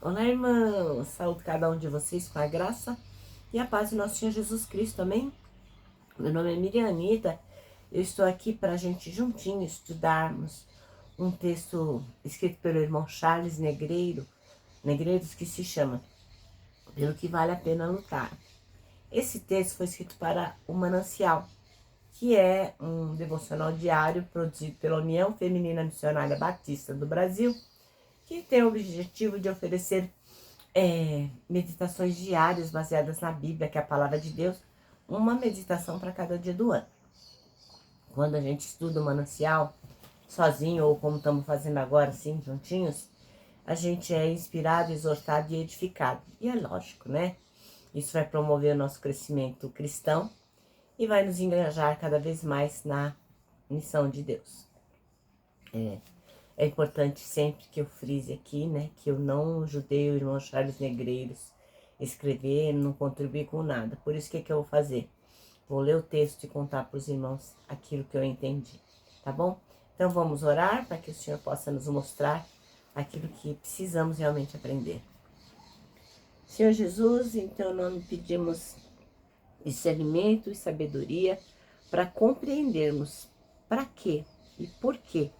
Olá, irmãos! Saúde cada um de vocês com a graça e a paz do nosso Senhor Jesus Cristo, amém? Meu nome é Miriam Anitta, eu estou aqui para a gente juntinho estudarmos um texto escrito pelo irmão Charles Negreiros, que se chama Pelo que Vale a Pena Lutar. Esse texto foi escrito para o Manancial, que é um devocional diário produzido pela União Feminina Missionária Batista do Brasil, que tem o objetivo de oferecer meditações diárias baseadas na Bíblia, que é a palavra de Deus, uma meditação para cada dia do ano. Quando a gente estuda o manancial, sozinho ou como estamos fazendo agora, assim, juntinhos, a gente é inspirado, exortado e edificado. E é lógico, né? Isso vai promover o nosso crescimento cristão e vai nos engajar cada vez mais na missão de Deus. É importante sempre que eu frise aqui, né, que eu não ajudei o irmão Charles Negreiros a escrever, não contribuí com nada. Por isso, que eu vou fazer? Vou ler o texto e contar para os irmãos aquilo que eu entendi, tá bom? Então vamos orar para que o Senhor possa nos mostrar aquilo que precisamos realmente aprender. Senhor Jesus, em teu nome pedimos discernimento e sabedoria para compreendermos para quê e por quê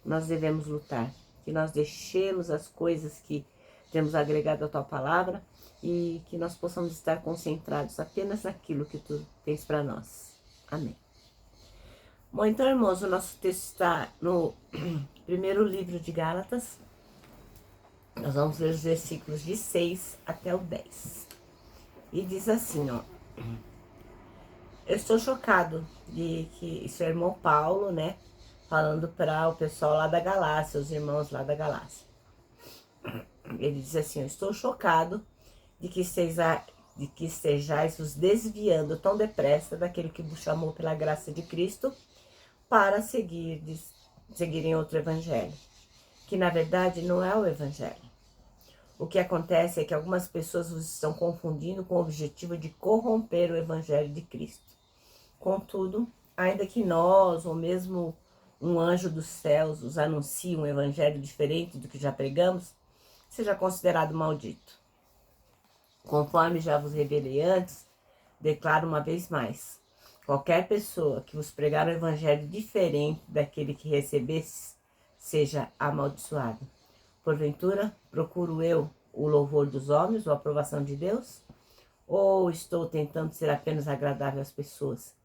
nós devemos lutar, que nós deixemos as coisas que temos agregado à tua palavra e que nós possamos estar concentrados apenas naquilo que tu tens para nós. Amém. Bom, então, irmãos, o nosso texto está no primeiro livro de Gálatas. Nós vamos ler os versículos de 6 até o 10. E diz assim, ó: eu estou chocado de que isso é o irmão Paulo, né? Falando para o pessoal lá da Galácia, os irmãos lá da Galácia. Ele diz assim: eu estou chocado de que estejais vos desviando tão depressa daquele que vos chamou pela graça de Cristo para seguirem outro evangelho, que na verdade não é o evangelho. O que acontece é que algumas pessoas vos estão confundindo com o objetivo de corromper o evangelho de Cristo. Contudo, ainda que nós, ou mesmo um anjo dos céus, os anuncie um evangelho diferente do que já pregamos, seja considerado maldito. Conforme já vos revelei antes, declaro uma vez mais: qualquer pessoa que vos pregar um evangelho diferente daquele que recebesse, seja amaldiçoado. Porventura, procuro eu o louvor dos homens ou a aprovação de Deus? Ou estou tentando ser apenas agradável às pessoas?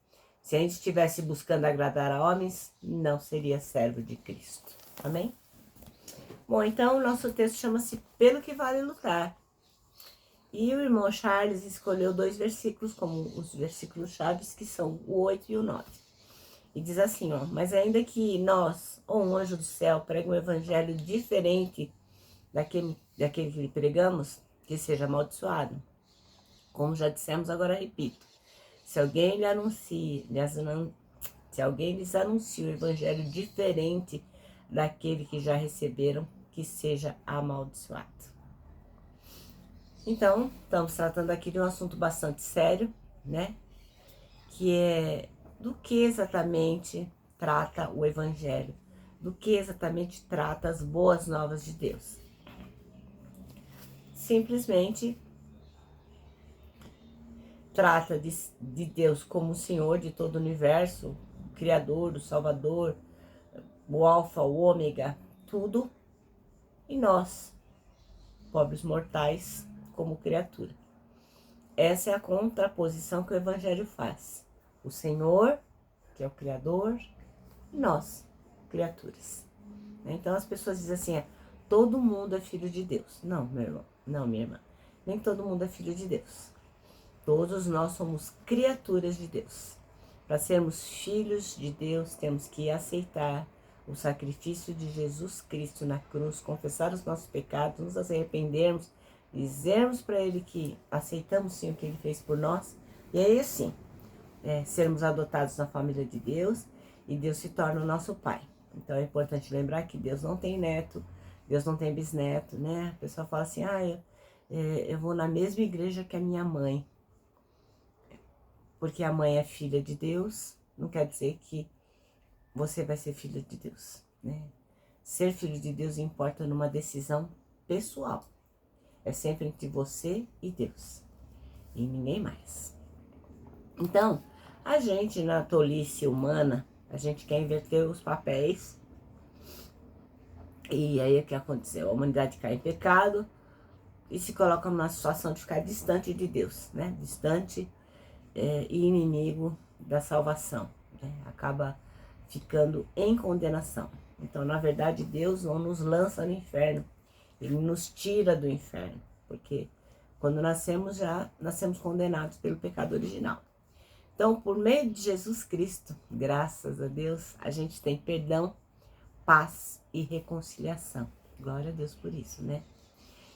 Se a gente estivesse buscando agradar a homens, não seria servo de Cristo. Amém? Bom, então o nosso texto chama-se Pelo que Vale Lutar. E o irmão Charles escolheu 2 versículos como os versículos chaves, que são o 8 e o 9. E diz assim, ó: mas ainda que nós, ou um anjo do céu, pregue um evangelho diferente daquele que lhe pregamos, que seja amaldiçoado. Como já dissemos, agora repito: se alguém lhes anuncia um evangelho diferente daquele que já receberam, que seja amaldiçoado. Então, estamos tratando aqui de um assunto bastante sério, né? Que é do que exatamente trata o evangelho, do que exatamente trata as boas novas de Deus. Simplesmente trata de Deus como o Senhor de todo o universo, o Criador, o Salvador, o Alfa, o Ômega, tudo, e nós, pobres mortais, como criatura. Essa é a contraposição que o Evangelho faz. O Senhor, que é o Criador, e nós, criaturas. Então as pessoas dizem assim: todo mundo é filho de Deus. Não, meu irmão, não, minha irmã. Nem todo mundo é filho de Deus. Todos nós somos criaturas de Deus. Para sermos filhos de Deus, temos que aceitar o sacrifício de Jesus Cristo na cruz, confessar os nossos pecados, nos arrependermos, dizermos para Ele que aceitamos sim o que Ele fez por nós, e aí sim, sermos adotados na família de Deus, e Deus se torna o nosso Pai. Então é importante lembrar que Deus não tem neto, Deus não tem bisneto, né? A pessoa fala assim: eu vou na mesma igreja que a minha mãe. Porque a mãe é filha de Deus, não quer dizer que você vai ser filho de Deus, né? Ser filho de Deus importa numa decisão pessoal. É sempre entre você e Deus. E ninguém mais. Então, a gente, na tolice humana, a gente quer inverter os papéis. E aí o que aconteceu? A humanidade cai em pecado e se coloca numa situação de ficar distante de Deus, né? Distante e inimigo da salvação, né? Acaba ficando em condenação. Então, na verdade, Deus não nos lança no inferno, Ele nos tira do inferno, porque quando nascemos, já nascemos condenados pelo pecado original. Então, por meio de Jesus Cristo, graças a Deus, a gente tem perdão, paz e reconciliação. Glória a Deus por isso, né?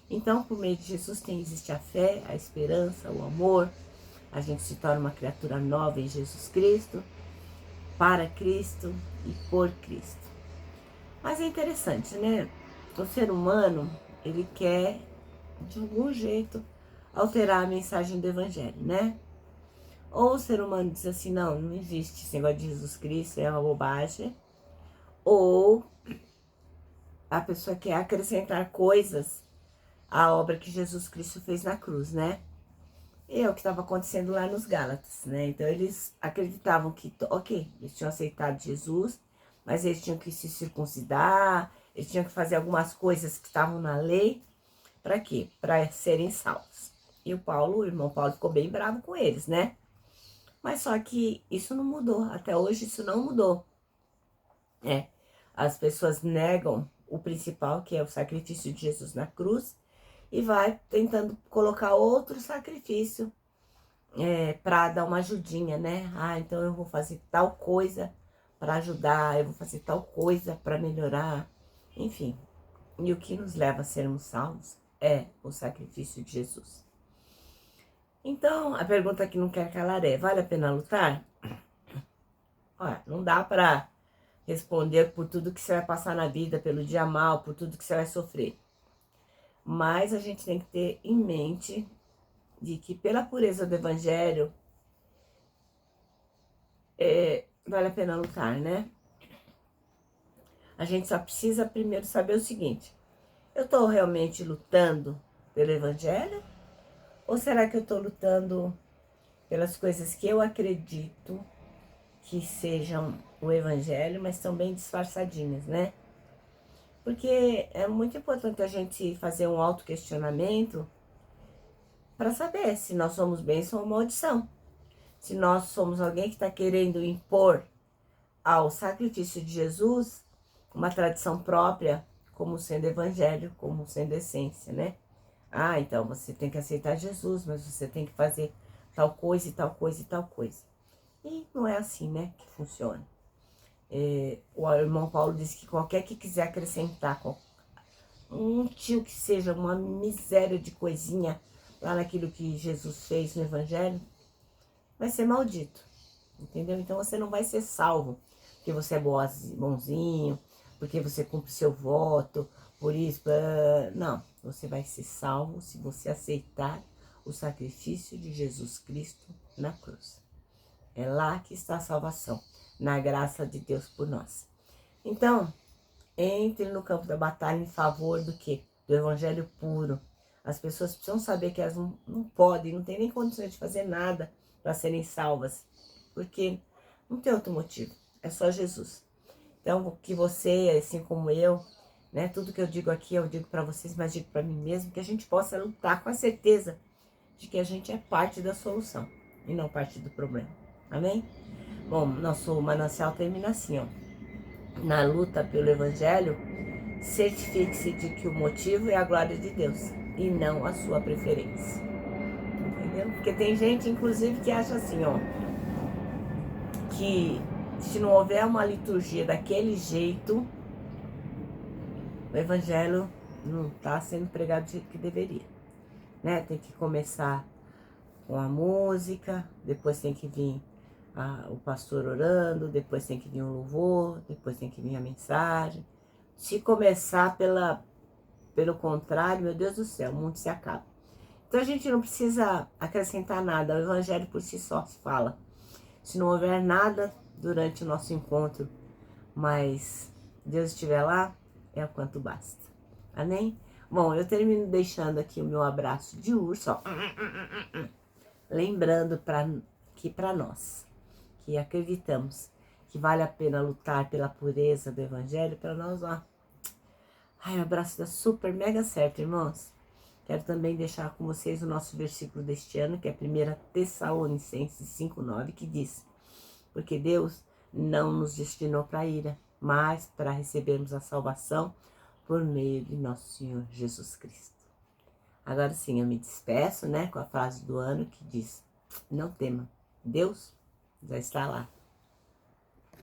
Então, por meio de Jesus existe a fé, a esperança, o amor. A gente se torna uma criatura nova em Jesus Cristo, para Cristo e por Cristo. Mas é interessante, né? O ser humano, ele quer, de algum jeito, alterar a mensagem do Evangelho, né? Ou o ser humano diz assim, não, não existe esse negócio de Jesus Cristo, é uma bobagem. Ou a pessoa quer acrescentar coisas à obra que Jesus Cristo fez na cruz, né? E é o que estava acontecendo lá nos Gálatas, né? Então eles acreditavam que, ok, eles tinham aceitado Jesus, mas eles tinham que se circuncidar, eles tinham que fazer algumas coisas que estavam na lei. Para quê? Para serem salvos. E o irmão Paulo ficou bem bravo com eles, né? Mas só que isso não mudou, até hoje isso não mudou. As pessoas negam o principal, que é o sacrifício de Jesus na cruz, e vai tentando colocar outro sacrifício para dar uma ajudinha, né? Ah, então eu vou fazer tal coisa para ajudar, eu vou fazer tal coisa para melhorar, enfim. E o que nos leva a sermos salvos é o sacrifício de Jesus. Então, a pergunta que não quer calar é, vale a pena lutar? Olha, não dá para responder por tudo que você vai passar na vida, pelo dia mal, por tudo que você vai sofrer. Mas a gente tem que ter em mente de que pela pureza do Evangelho, vale a pena lutar, né? A gente só precisa primeiro saber o seguinte, eu estou realmente lutando pelo Evangelho? Ou será que eu estou lutando pelas coisas que eu acredito que sejam o Evangelho, mas estão bem disfarçadinhas, né? Porque é muito importante a gente fazer um autoquestionamento para saber se nós somos bênção ou maldição. Se nós somos alguém que está querendo impor ao sacrifício de Jesus uma tradição própria, como sendo evangelho, como sendo essência, né? Ah, então você tem que aceitar Jesus, mas você tem que fazer tal coisa e tal coisa e tal coisa. E não é assim, né, que funciona. O irmão Paulo disse que qualquer que quiser acrescentar um tio que seja uma miséria de coisinha lá naquilo que Jesus fez no Evangelho, vai ser maldito, entendeu? Então você não vai ser salvo porque você é bonzinho, porque você cumpre seu voto, por isso, não. Você vai ser salvo se você aceitar o sacrifício de Jesus Cristo na cruz. É lá que está a salvação, na graça de Deus por nós. Então, entre no campo da batalha em favor do quê? Do evangelho puro. As pessoas precisam saber que elas não podem, não têm nem condições de fazer nada para serem salvas, porque não tem outro motivo, é só Jesus. Então, que você, assim como eu, né, tudo que eu digo aqui, eu digo para vocês, mas digo para mim mesmo, que a gente possa lutar com a certeza de que a gente é parte da solução e não parte do problema. Amém? Bom, nosso manancial termina assim, ó. Na luta pelo Evangelho, certifique-se de que o motivo é a glória de Deus e não a sua preferência. Entendeu? Porque tem gente, inclusive, que acha assim, ó, que se não houver uma liturgia daquele jeito, o Evangelho não está sendo pregado do jeito que deveria, né? Tem que começar com a música, depois tem que vir o pastor orando, depois tem que vir um louvor, depois tem que vir a mensagem. Se começar pelo contrário, meu Deus do céu, o mundo se acaba. Então a gente não precisa acrescentar nada, o Evangelho por si só se fala. Se não houver nada durante o nosso encontro, mas Deus estiver lá, é o quanto basta. Amém? Bom, eu termino deixando aqui o meu abraço de urso, ó. Lembrando que para nós, que acreditamos que vale a pena lutar pela pureza do evangelho, para nós, ó. Ai, o abraço dá super mega certo, irmãos. Quero também deixar com vocês o nosso versículo deste ano, que é 1 Tessalonicenses 5:9, que diz: porque Deus não nos destinou para a ira, mas para recebermos a salvação por meio de nosso Senhor Jesus Cristo. Agora sim, eu me despeço, né, com a frase do ano que diz: não tema, Deus já está lá.